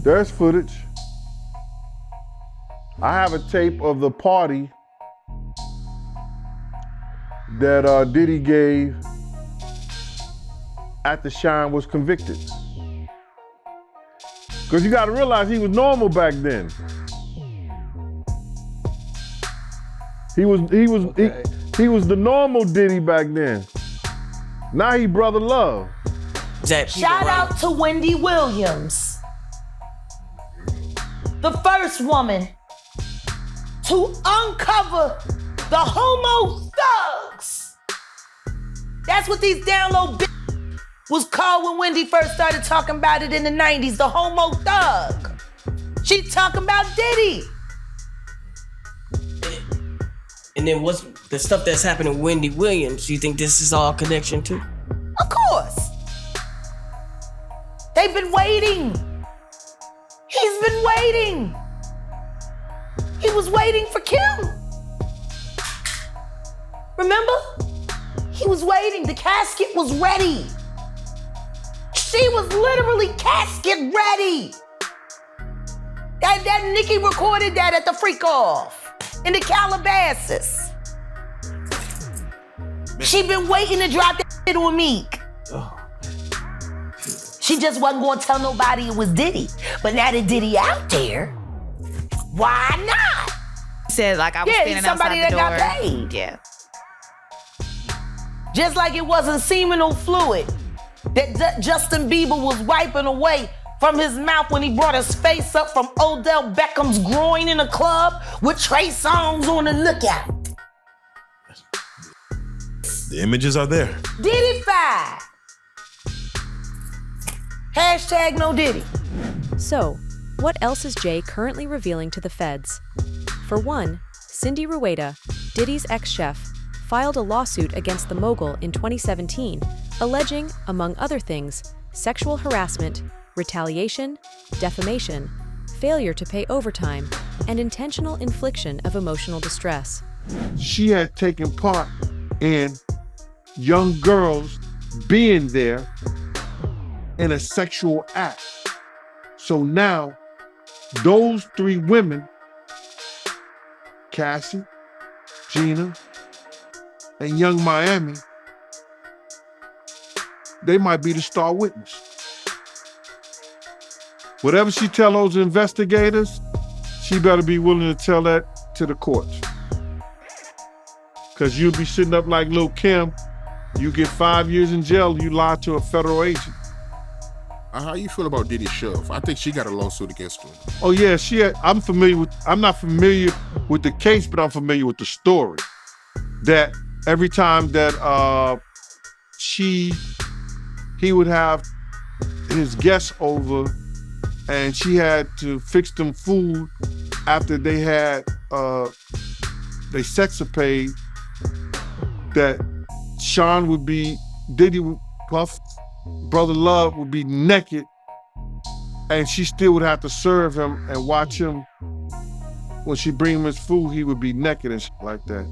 There's footage. I have a tape of the party that Diddy gave after Sean was convicted. Because you gotta realize he was normal back then. He was the normal Diddy back then. Now he brother love. Shout out to Wendy Williams, the first woman to uncover the homo thugs. That's what these download bitches was called when Wendy first started talking about it in the 90s, the homo thug. She talking about Diddy. And then what's the stuff that's happening with Wendy Williams? You think this is all connection too? Of course. They've been waiting. He's been waiting. He was waiting for Kim. Remember? He was waiting. The casket was ready. She was literally casket ready. That Nicki recorded that at the freak off in the Calabasas. She been waiting to drop that shit on Meek. She just wasn't gonna tell nobody it was Diddy. But now that Diddy out there, why not? Said like I was standing somebody outside the door. that got paid. Yeah. Just like it wasn't seminal fluid that Justin Bieber was wiping away from his mouth when he brought his face up from Odell Beckham's groin in a club with Trey Songz on the lookout. The images are there. Diddy-fied. Hashtag no Diddy. So, what else is Jay currently revealing to the feds? For one, Cindy Rueda, Diddy's ex-chef, filed a lawsuit against the mogul in 2017, alleging, among other things, sexual harassment, retaliation, defamation, failure to pay overtime, and intentional infliction of emotional distress. She had taken part in young girls being there in a sexual act. So now, those three women, Cassie, Gina, and Young Miami, they might be the star witness. Whatever she tell those investigators, she better be willing to tell that to the courts. Because you'll be sitting up like Lil' Kim, you get 5 years in jail, you lied to a federal agent. How you feel about Diddy Shove? I think she got a lawsuit against her. Oh yeah, I'm not familiar with the case, but I'm familiar with the story. That every time that he would have his guests over and she had to fix them food after they had they sexapade, that Sean would be, Diddy would, Puff, Brother Love would be naked and she still would have to serve him and watch him. When she bring him his food, he would be naked and shit like that.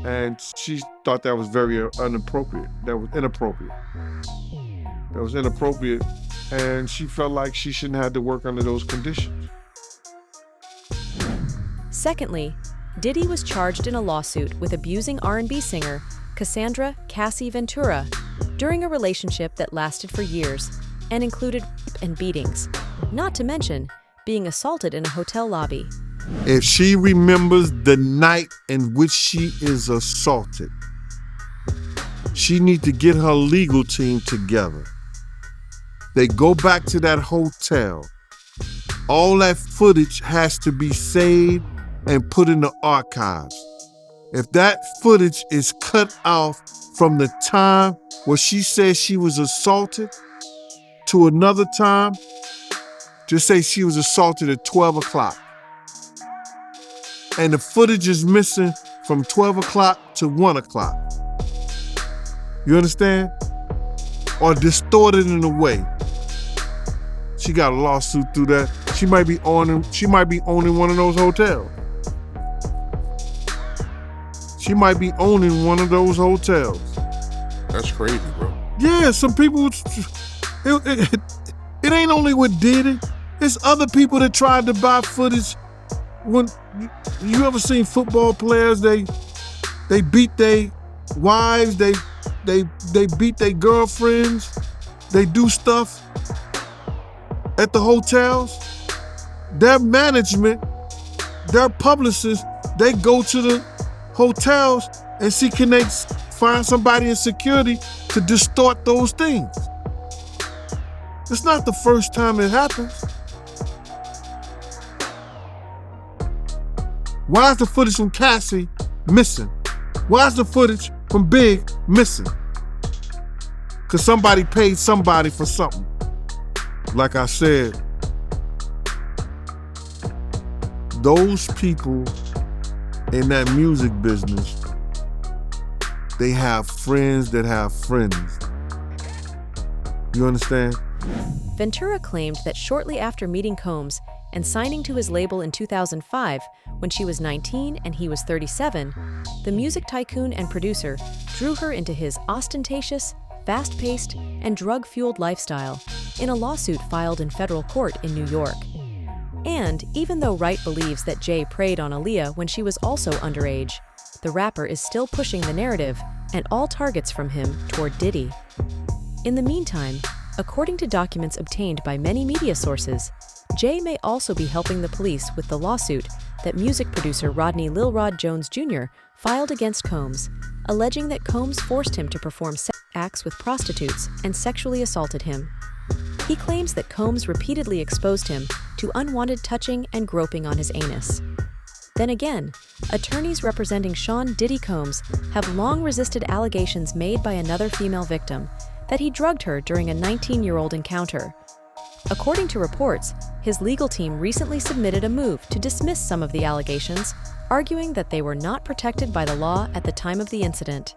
And she thought that was very inappropriate. That was inappropriate. And she felt like she shouldn't have to work under those conditions. Secondly, Diddy was charged in a lawsuit with abusing R&B singer Cassandra Cassie Ventura during a relationship that lasted for years and included rape and beatings, not to mention being assaulted in a hotel lobby. If she remembers the night in which she is assaulted, she needs to get her legal team together. They go back to that hotel. All that footage has to be saved and put in the archives. If that footage is cut off from the time where she says she was assaulted to another time, just say she was assaulted at 12 o'clock. And the footage is missing from 12 o'clock to 1 o'clock. You understand? Or distorted in a way. She got a lawsuit through that. She might be owning one of those hotels. She might be owning one of those hotels. That's crazy, bro. Yeah, some people, it ain't only with Diddy. It's other people that tried to buy footage. When you ever seen football players, they beat their wives, they beat their girlfriends, they do stuff at the hotels. Their management, their publicists, they go to the hotels and see can they find somebody in security to distort those things. It's not the first time it happens. Why is the footage from Cassie missing? Why is the footage from Big missing? Because somebody paid somebody for something. Like I said, those people in that music business, they have friends that have friends. You understand? Ventura claimed that shortly after meeting Combs and signing to his label in 2005, when she was 19 and he was 37, the music tycoon and producer drew her into his ostentatious, fast-paced, and drug-fueled lifestyle in a lawsuit filed in federal court in New York. And even though Wright believes that Jay preyed on Aaliyah when she was also underage, the rapper is still pushing the narrative and all targets from him toward Diddy. In the meantime, according to documents obtained by many media sources, Jay may also be helping the police with the lawsuit that music producer Rodney Lil Rod Jones Jr. filed against Combs, alleging that Combs forced him to perform sex acts with prostitutes and sexually assaulted him. He claims that Combs repeatedly exposed him to unwanted touching and groping on his anus. Then again, attorneys representing Sean Diddy Combs have long resisted allegations made by another female victim that he drugged her during a 19-year-old encounter. According to reports, his legal team recently submitted a move to dismiss some of the allegations, arguing that they were not protected by the law at the time of the incident.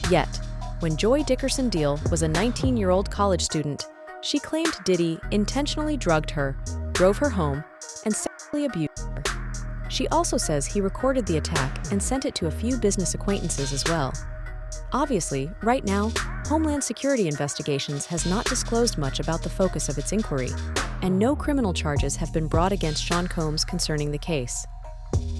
Yet, when Joy Dickerson Deal was a 19-year-old college student, she claimed Diddy intentionally drugged her, drove her home, and sexually abused her. She also says he recorded the attack and sent it to a few business acquaintances as well. Obviously, right now, Homeland Security Investigations has not disclosed much about the focus of its inquiry, and no criminal charges have been brought against Sean Combs concerning the case.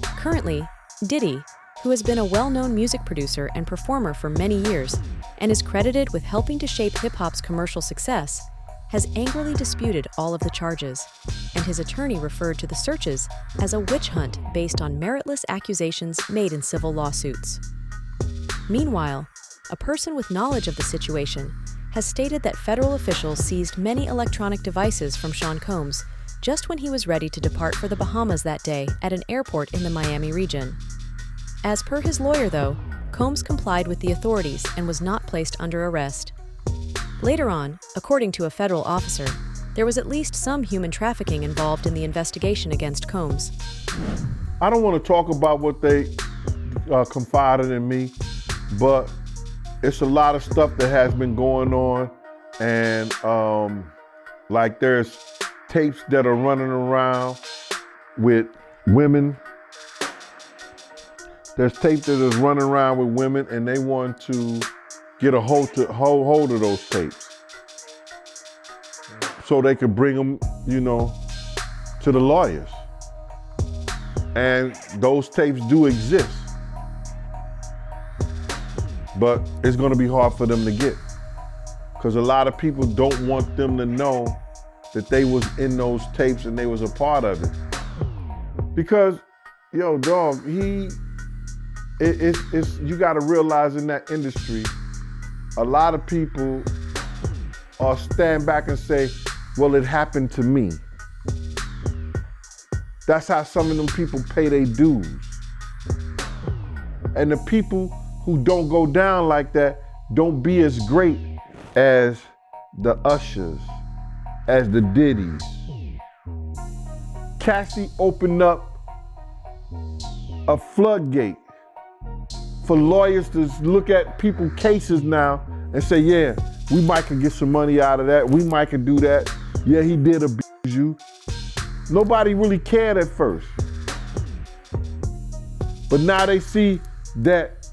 Currently, Diddy, who has been a well-known music producer and performer for many years and is credited with helping to shape hip-hop's commercial success, has angrily disputed all of the charges, and his attorney referred to the searches as a witch hunt based on meritless accusations made in civil lawsuits. Meanwhile, a person with knowledge of the situation has stated that federal officials seized many electronic devices from Sean Combs just when he was ready to depart for the Bahamas that day at an airport in the Miami region. As per his lawyer, though, Combs complied with the authorities and was not placed under arrest. Later on, according to a federal officer, there was at least some human trafficking involved in the investigation against Combs. I don't want to talk about what they confided in me, but it's a lot of stuff that has been going on, and like there's tapes that are running around with women. There's tapes that is running around with women, and they want to get a hold of those tapes so they could bring them, to the lawyers. And those tapes do exist, but it's gonna be hard for them to get, because a lot of people don't want them to know that they was in those tapes and they was a part of it. Because, dog, you gotta realize in that industry, a lot of people stand back and say, well, it happened to me. That's how some of them people pay their dues. And the people who don't go down like that don't be as great as the Ushers, as the Diddies. Cassie opened up a floodgate for lawyers to look at people's cases now and say, yeah, we might could get some money out of that. We might could do that. Yeah, he did abuse you. Nobody really cared at first. But now they see that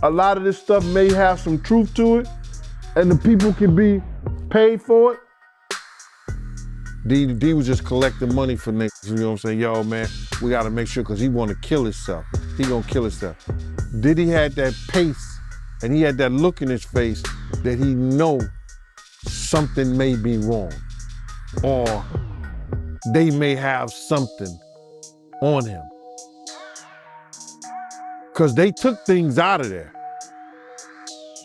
a lot of this stuff may have some truth to it, and the people can be paid for it. D was just collecting money for niggas, you know what I'm saying? Yo, man, we gotta make sure, cause he wanna kill himself. He gonna kill himself. Diddy had that pace, and he had that look in his face that he know something may be wrong, or they may have something on him. Cause they took things out of there.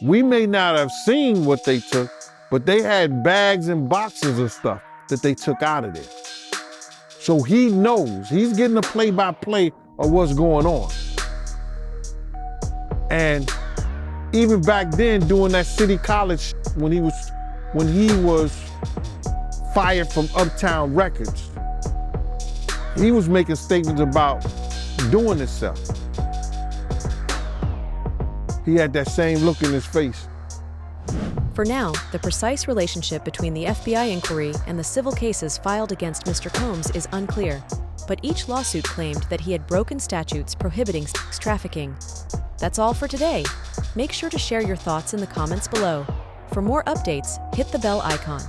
We may not have seen what they took, but they had bags and boxes of stuff that they took out of there. So he knows, he's getting a play-by-play of what's going on. And even back then, doing that City College, when he was fired from Uptown Records, he was making statements about doing himself. He had that same look in his face. For now, the precise relationship between the FBI inquiry and the civil cases filed against Mr. Combs is unclear, but each lawsuit claimed that he had broken statutes prohibiting sex trafficking. That's all for today. Make sure to share your thoughts in the comments below. For more updates, hit the bell icon.